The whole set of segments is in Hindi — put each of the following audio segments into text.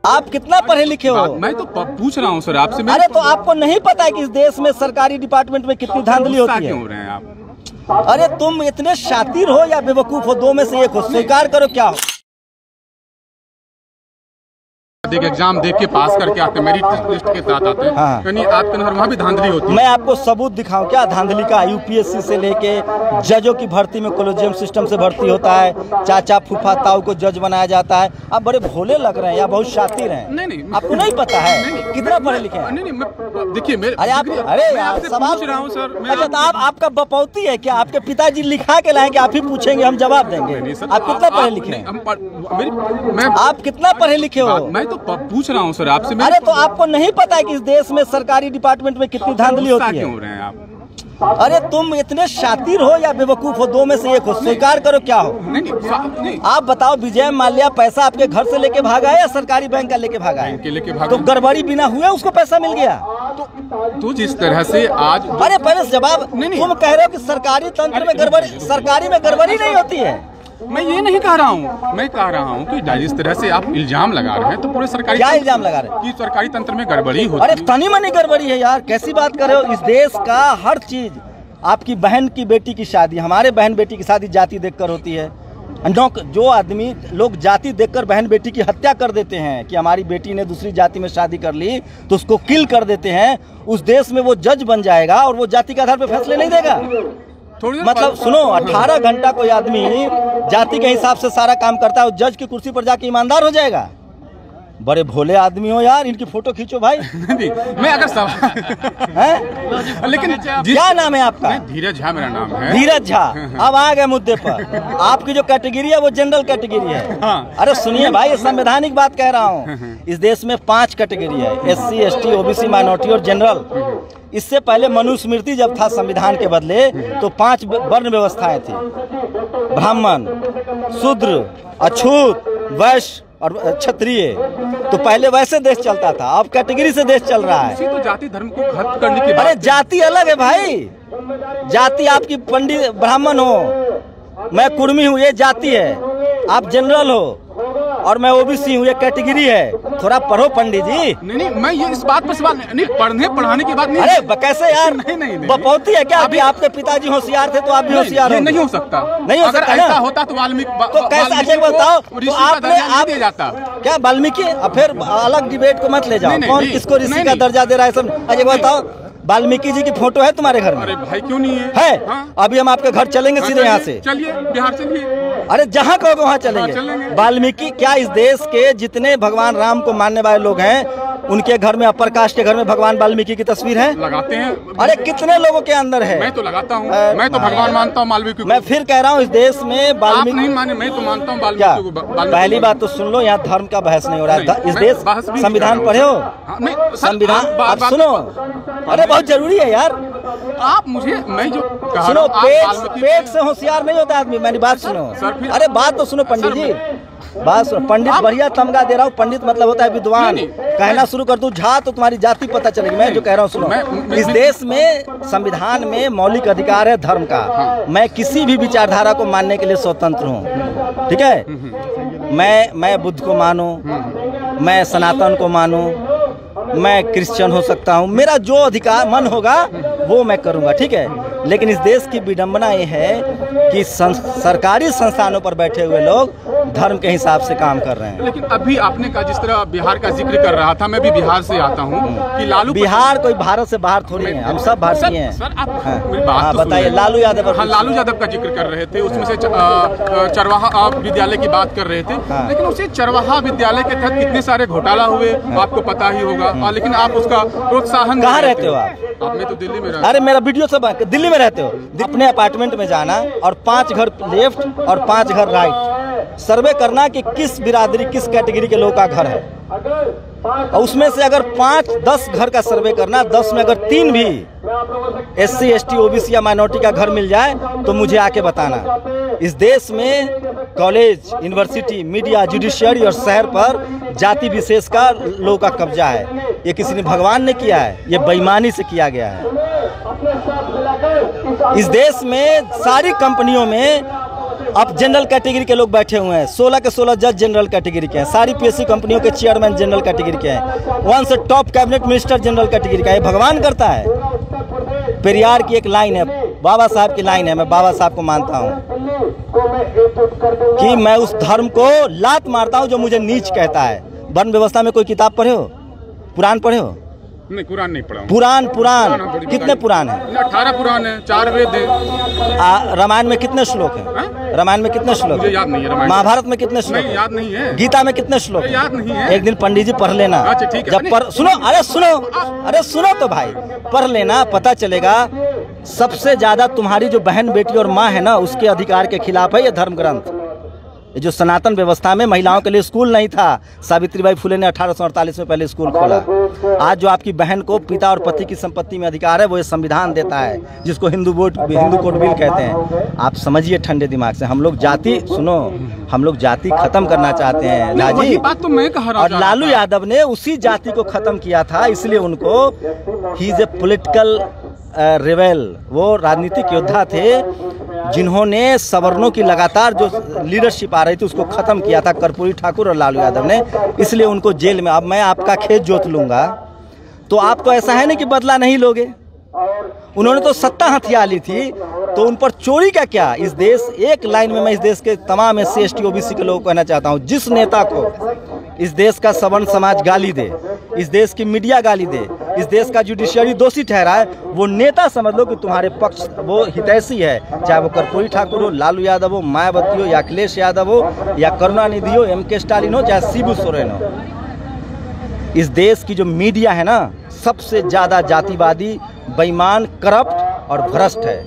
आप कितना पढ़े लिखे हो? मैं तो पूछ रहा हूँ सर आपसे। अरे तो आपको नहीं पता है कि इस देश में सरकारी डिपार्टमेंट में कितनी धांधली होती है? क्यों हो रहे हैं आप? अरे तुम इतने शातिर हो या बेवकूफ हो, दो में से एक हो, स्वीकार करो क्या हो। एग्जाम देख के पास करके आते हैं, मेरिट लिस्ट के साथ आते हैं। हाँ। यानी आपके अंदर वहाँ भी धांधली होती है। मैं आपको सबूत दिखाऊं क्या धांधली का? यूपीएससी से लेके जजों की भर्ती में कॉलेजियम सिस्टम से भर्ती होता है, चाचा फूफा ताऊ को जज बनाया जाता है। आप बड़े भोले लग रहे हैं या बहुत शातिर हैं? नहीं, आपको नहीं पता है कितना पढ़े लिखे हैं? नहीं, देखिए मेरे अरे आप पूछ रहा हूँ सर। अच्छा तो आप आपका बपौती है क्या? आपके पिताजी लिखा के लाएंगे, आप ही पूछेंगे, हम जवाब देंगे। आप कितना पढ़े लिखे हैं? आप कितना पढ़े लिखे हो? मैं तो पूछ रहा हूँ सर आपसे। अरे तो आपको नहीं पता है कि इस देश में सरकारी डिपार्टमेंट में कितनी धांधली होती है? क्यों हो रहे हैं आप? अरे तुम इतने शातिर हो या बेवकूफ हो, दो में से एक हो, स्वीकार करो क्या हो। नहीं। आप बताओ, विजय माल्या पैसा आपके घर से लेके भागा है या सरकारी बैंक का लेके भागा है? तो गड़बड़ी बिना हुए उसको पैसा मिल गया। तो जिस तरह से आज अरे पहले जवाब। तुम कह रहे हो कि सरकारी तंत्र में गड़बड़ी, सरकारी में गड़बड़ी नहीं होती है। मैं ये नहीं कह रहा हूँ, मैं कह रहा हूँ कि जिस तरह से आप इल्जाम लगा रहे हैं तो पूरे सरकारी क्या इल्जाम लगा रहे हैं? कि सरकारी तंत्र में गड़बड़ी होती है। अरे तनी मनी गड़बड़ी है यार, कैसी बात कर रहे हो? इस देश का हर चीज, आपकी बहन की बेटी की शादी, हमारे बहन बेटी की शादी जाति देखकर होती है। जो आदमी लोग जाति देखकर बहन बेटी की हत्या कर देते हैं कि हमारी बेटी ने दूसरी जाति में शादी कर ली तो उसको किल कर देते हैं, उस देश में वो जज बन जाएगा और वो जाति के आधार पर फैसले नहीं देगा। मतलब सुनो, 18 घंटा कोई आदमी जाति के हिसाब से सारा काम करता है, जज की कुर्सी पर जाके ईमानदार हो जाएगा। बड़े भोले आदमी हो यार, इनकी फोटो खींचो भाई। मैं अगर लेकिन क्या नाम है आपका? धीरज झा मेरा नाम है। धीरज झा। अब आ गए मुद्दे पर। आपकी जो कैटेगरी है वो जनरल कैटेगरी है। हाँ। अरे सुनिए भाई, ये संवैधानिक बात कह रहा हूँ। इस देश में 5 कैटेगरी है, SC ST OBC माइनॉरिटी और जनरल। इससे पहले मनुस्मृति जब था संविधान के बदले तो 5 वर्ण व्यवस्थाएं थी, ब्राह्मण, शूद्र, अछूत, वैश्य और क्षत्रिय। तो पहले वैसे देश चलता था, अब कैटेगरी से देश चल रहा है। तो जाति धर्म को खत्म करने की बात। अरे जाति अलग है भाई, जाति आपकी पंडित ब्राह्मण हो, मैं कुर्मी हूँ, ये जाति है। आप जनरल हो और मैं OBC हूँ, ये कैटेगरी है। थोड़ा पढ़ो पंडित जी। नहीं, मैं ये इस बात पर सवाल नहीं, पढ़ाने की बात नहीं। अरे कैसे यार? नहीं। बपौती है क्या? अभी आपके पिताजी होशियार थे तो आप भी होशियार हो। नहीं हो सकता, नहीं हो सकता। ऐसा होता तो वाल्मीकि तो कैसे? अच्छा बताओ, तो आपने आप जाता क्या वाल्मीकि? फिर अलग डिबेट को मत ले जाओ, कौन किसको ऋषि का दर्जा दे रहा है सब। अच्छा बताओ, वाल्मीकि जी की फोटो है तुम्हारे घर में? अरे भाई क्यों नहीं है? है। अभी हम आपके घर चलेंगे सीधे यहाँ से। चलिए, बिहार चलिए। अरे जहाँ कहोगे वहाँ चलेंगे। वाल्मीकि क्या इस देश के जितने भगवान राम को मानने वाले लोग हैं उनके घर में, अपर कास्ट के घर में भगवान वाल्मीकि की तस्वीर है? लगाते हैं। अरे कितने लोगों के अंदर है? मैं तो लगाता हूँ। मैं तो भगवान मानता हूँ वाल्मीकि को। मैं फिर कह रहा हूँ, इस देश में वाल्मीकि नहीं माने, मैं तो मानता हूँ वाल्मीकि को। पहली बात तो सुन लो, यहाँ धर्म का बहस नहीं हो रहा है। इस देश संविधान पढ़े हो? संविधान आप सुनो। अरे बहुत जरूरी है यार। आप मुझे, मैं जो सुनो, पेट से होशियार नहीं होता आदमी। मेरी बात सुनो। अरे बात तो सुनो पंडित जी, बात सुनो। पंडित बढ़िया तमगा दे रहा हूँ। पंडित मतलब होता है विद्वान। कहना शुरू कर दूं झा तो तुम्हारी जाति पता चलेगी। मैं जो कह रहा हूँ सुनो, इस देश में संविधान में मौलिक अधिकार है धर्म का। मैं किसी भी विचारधारा को मानने के लिए स्वतंत्र हूँ, ठीक है? मैं बुद्ध को मानूं, मैं सनातन को मानूं, मैं क्रिश्चियन हो सकता हूँ, मेरा जो अधिकार मन होगा वो मैं करूँगा, ठीक है? लेकिन इस देश की विडंबना ये है कि सरकारी संस्थानों पर बैठे हुए लोग धर्म के हिसाब से काम कर रहे हैं। लेकिन अभी आपने कहा, जिस तरह बिहार का जिक्र कर रहा था, मैं भी बिहार से आता हूँ कि लालू, बिहार कोई भारत से बाहर थोड़ी है, हम सब भारतीय हैं। सर आप मेरी बात बताइए। लालू यादव। हाँ, लालू यादव का जिक्र कर रहे थे, उसमें से चरवाहा विद्यालय की बात कर रहे थे। लेकिन उसे चरवाहा विद्यालय के तहत कितने सारे घोटाला हुए आपको पता ही होगा, लेकिन आप उसका प्रोत्साहन। कहाँ रहते हो आप? मैं तो दिल्ली में रहता हूँ। अरे मेरा वीडियो सब दिल्ली में रहते हो। अपने अपार्टमेंट में जाना और 5 घर लेफ्ट और 5 घर राइट सर्वे करना कि किस बिरादरी, किस कैटेगरी के लोगों का घर है, और उसमें से अगर 5-10 घर का सर्वे करना, 10 में अगर 3 भी SC ST OBC या माइनॉरिटी का घर मिल जाए तो मुझे आके बताना। इस देश में कॉलेज, यूनिवर्सिटी, मीडिया, जुडिशियरी और शहर पर जाति विशेष का लोगों का कब्जा है। ये किसी ने, भगवान ने किया है, ये बेईमानी से किया गया है। इस देश में सारी कंपनियों में अब जनरल कैटेगरी के लोग बैठे हुए हैं, 16 के 16 जज जनरल कैटेगरी के हैं, सारी पीएससी कंपनियों के चेयरमैन जनरल कैटेगरी के हैं, 1 से top cabinet minister general category का है। भगवान करता है। पेरियार की एक लाइन है, बाबा साहब की लाइन है, मैं बाबा साहब को मानता हूँ कि मैं उस धर्म को लात मारता हूँ जो मुझे नीच कहता है। वर्ण व्यवस्था में कोई किताब पढ़े हो? पुराण पढ़े हो? नहीं, कुरान नहीं पढ़ा। पुराण कितने पुराण हैं? 18 पुराण है, 4 वेद है। रामायण में कितने श्लोक हैं? रामायण में कितने श्लोक? मुझे याद नहीं है। रामायण महाभारत में कितने श्लोक? याद नहीं है। गीता में कितने श्लोक? याद नहीं है। एक दिन पंडित जी पढ़ लेना। अच्छा ठीक है। जब सुनो तो भाई, पढ़ लेना, पता चलेगा। सबसे ज्यादा तुम्हारी जो बहन बेटी और माँ है ना, उसके अधिकार के खिलाफ है ये धर्म ग्रंथ। ये जो सनातन व्यवस्था में महिलाओं के लिए स्कूल नहीं था, सावित्रीबाई फुले ने 1848 में पहले स्कूल खोला। आज जो आपकी बहन को पिता और पति की संपत्ति में अधिकार है, वो ये संविधान देता है, जिसको हिंदू कोड बिल कहते हैं। आप समझिए ठंडे दिमाग से, हम लोग जाति खत्म करना चाहते हैं लाजी। बात तो मैं कह रहा हूं। और लालू यादव ने उसी जाति को खत्म किया था, इसलिए उनको he is a political rebel, वो राजनीतिक योद्धा थे जिन्होंने सवर्णों की लगातार जो लीडरशिप आ रही थी उसको खत्म किया था, कर्पूरी ठाकुर और लालू यादव ने। इसलिए उनको जेल में, अब मैं आपका खेत जोत लूंगा तो आप तो ऐसा है ना कि बदला नहीं लोगे। उन्होंने तो सत्ता हथिया ली थी, तो उन पर चोरी का क्या? इस देश, एक लाइन में मैं इस देश के तमाम SC ST OBC के लोगों को कहना चाहता हूँ, जिस नेता को इस देश का सवर्ण समाज गाली दे, इस देश की मीडिया गाली दे, इस देश का जुडिशियरी दोषी ठहराए, वो नेता समझ लो कि तुम्हारे पक्ष वो हितैषी है। चाहे वो कर्पूरी ठाकुर हो, लालू यादव हो, मायावती हो, या अखिलेश यादव हो, या करुणानिधि हो, MK स्टालिन हो, चाहे शिबू सोरेन हो। इस देश की जो मीडिया है ना, सबसे ज्यादा जातिवादी, बेईमान, करप्ट और भ्रष्ट है।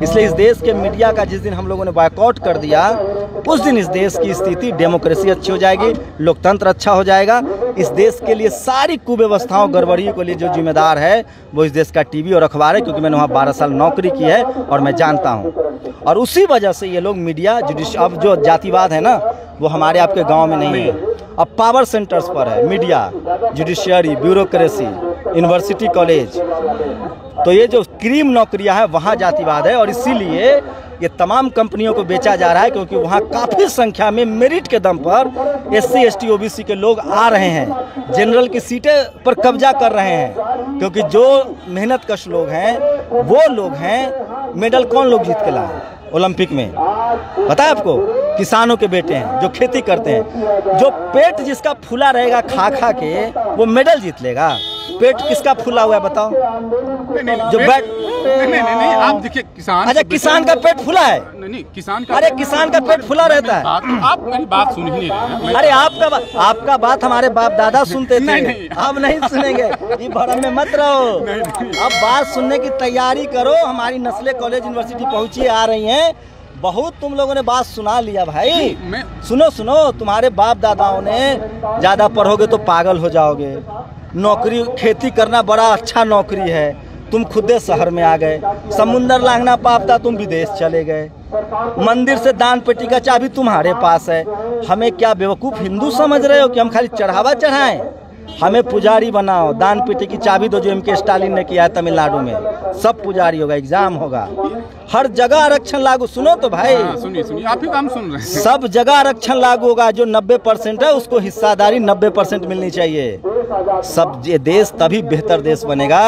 इसलिए इस देश के मीडिया का जिस दिन हम लोगों ने बॉयकॉट कर दिया, उस दिन इस देश की स्थिति, डेमोक्रेसी अच्छी हो जाएगी, लोकतंत्र अच्छा हो जाएगा। इस देश के लिए सारी कुव्यवस्थाओं, गड़बड़ियों के लिए जो जिम्मेदार है वो इस देश का TV और अखबार है, क्योंकि मैंने वहाँ 12 साल नौकरी की है और मैं जानता हूँ। और उसी वजह से ये लोग मीडिया, अब जो जातिवाद है ना, वो हमारे आपके गाँव में नहीं है, अब पावर सेंटर्स पर है media, judiciary, bureaucracy, university, college. तो ये जो क्रीम नौकरियां हैं वहाँ जातिवाद है, और इसीलिए ये तमाम कंपनियों को बेचा जा रहा है, क्योंकि वहाँ काफ़ी संख्या में मेरिट के दम पर SC ST OBC के लोग आ रहे हैं, जनरल की सीटें पर कब्जा कर रहे हैं। क्योंकि जो मेहनत कश लोग हैं वो लोग हैं। मेडल कौन लोग जीत के लाए ओलंपिक में? पता है आपको? किसानों के बेटे हैं जो खेती करते हैं। जो पेट जिसका फूला रहेगा खा खा के, वो मेडल जीत लेगा। पेट किसका फूला हुआ है बताओ? जो बैट नहीं, आप देखिए किसान। अच्छा, किसान का पेट फूला है? नहीं, किसान का। अरे किसान का पेट फूला रहता है। आप मेरी बात सुन ही नहीं रहे। अरे आपका बात हमारे बाप दादा सुनते थे, अब नहीं सुनेंगे। ये भरम में मत रहो, अब बात सुनने की तैयारी करो। हमारी नस्लें कॉलेज यूनिवर्सिटी पहुंची आ रही हैं। बहुत तुम लोगों ने बात सुना लिया भाई। सुनो, तुम्हारे बाप दादाओं ने, ज्यादा पढ़ोगे तो पागल हो जाओगे। नौकरी, खेती करना बड़ा अच्छा नौकरी है, तुम खुदे शहर में आ गए। समुंदर लांघना पाप था, तुम विदेश चले गए। मंदिर से दान पेटी का चाबी तुम्हारे पास है। हमें क्या बेवकूफ़ हिंदू समझ रहे हो कि हम खाली चढ़ावा चढ़ाएं? हमें पुजारी बनाओ, दान पेटी की चाबी दो, जो MK स्टालिन ने किया है तमिलनाडु में। सब पुजारी होगा, एग्जाम होगा, हर जगह आरक्षण लागू। सुनो तो भाई, सुनिए, आप ही काम सुन रहे हैं। सब जगह आरक्षण लागू होगा। जो 90% है उसको हिस्सादारी 90% मिलनी चाहिए। सब ये देश तभी बेहतर देश बनेगा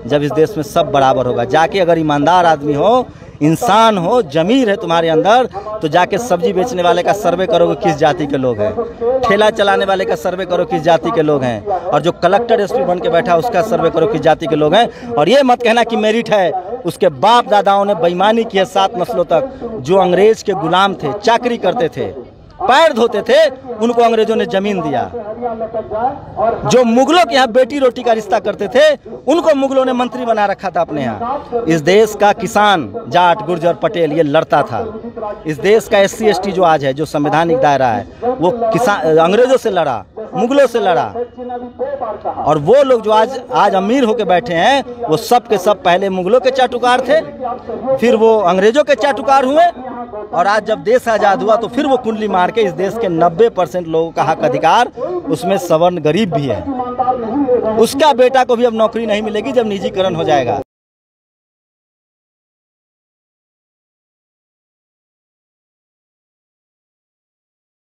जब इस देश में सब बराबर होगा। जाके अगर ईमानदार आदमी हो, इंसान हो, जमीर है तुम्हारे अंदर, तो जाके सब्जी बेचने वाले का सर्वे करोगे किस जाति के लोग हैं, ठेला चलाने वाले का सर्वे करो किस जाति के लोग हैं, और जो कलेक्टर SP बन के बैठा उसका सर्वे करो किस जाति के लोग हैं। और ये मत कहना कि मेरिट है। उसके बाप दादाओं ने बेईमानी की है 7 नस्लों तक। जो अंग्रेज के गुलाम थे, चाकरी करते थे, पैर धोते थे, उनको अंग्रेजों ने जमीन दिया। जो मुगलों के यहाँ बेटी रोटी का रिश्ता करते थे, उनको मुगलों ने मंत्री बना रखा था अपने यहाँ। इस देश का किसान, जाट, गुर्जर, पटेल ये लड़ता था। इस देश का SC ST जो आज है, जो संवैधानिक दायरा है, वो किसान अंग्रेजों से लड़ा, मुगलों से लड़ा। और वो लोग जो आज अमीर होके बैठे हैं, वो सब के सब पहले मुगलों के चाटुकार थे, फिर वो अंग्रेजों के चाटुकार हुए, और आज जब देश आजाद हुआ तो फिर वो कुंडली मार के इस देश के 90% लोगों का हक अधिकार, उसमें सवर्ण गरीब भी है, उसका बेटा को भी अब नौकरी नहीं मिलेगी जब निजीकरण हो जाएगा।